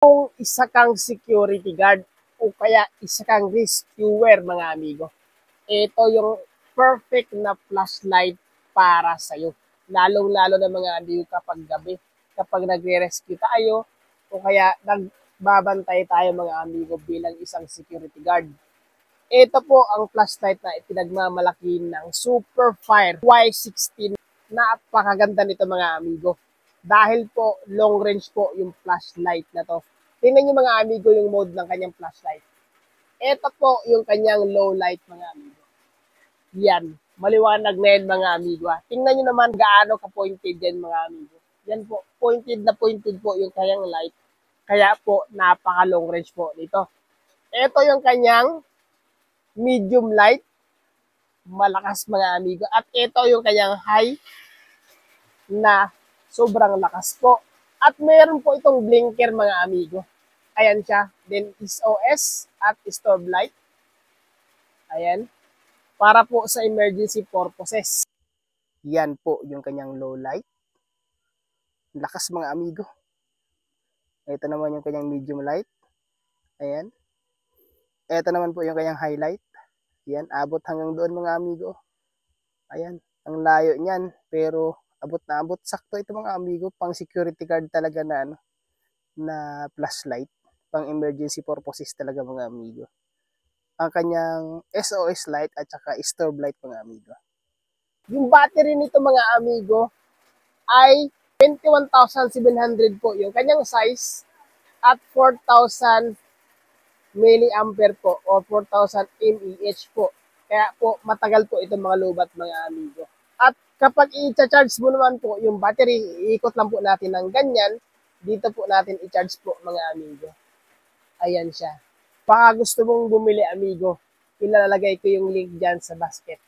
Kung isa kang security guard o kaya isa kang rescuer mga amigo, ito yung perfect na flashlight para sa'yo. Lalong-lalo na mga amigo kapag gabi, kapag nagre-rescue tayo o kaya nagbabantay tayo mga amigo bilang isang security guard. Ito po ang flashlight na ipinagmamalaki ng Superfire Y16. Napakaganda nito mga amigo. Dahil po long range po yung flashlight na to. Tingnan nyo mga amigo yung mode ng kanyang flashlight. Ito po yung kanyang low light mga amigo. Yan. Maliwanag na yan mga amigo. Tingnan nyo naman gaano ka-pointed yan mga amigo. Yan po. Pointed na pointed po yung kanyang light. Kaya po napaka long range po nito. Ito yung kanyang medium light. Malakas mga amigo. At ito yung kanyang high na sobrang lakas po. At meron po itong blinker mga amigo. Ayan siya. Then SOS at strobe light. Ayan. Para po sa emergency purposes. Yan po yung kanyang low light. Lakas mga amigo. Ito naman yung kanyang medium light. Ayan. Ito naman po yung kanyang highlight. Yan. Abot hanggang doon mga amigo. Ayan. Ang layo niyan. Pero abot na abot. Sakto ito mga amigo. Pang security guard talaga na, na flashlight. Pang emergency purposes talaga mga amigo. Ang kanyang SOS light at saka strobe light mga amigo. Yung battery nito mga amigo ay 21,700 po yung kanyang size at 4,000 milliampere po o 4,000 mAh po. Kaya po matagal po itong mga lobat mga amigo. At kapag i-charge mo naman po yung battery, iikot lang po natin ng ganyan. Dito po natin i-charge po mga amigo. Ayan siya. Baka gusto mong bumili amigo, ilalagay ko yung link dyan sa basket.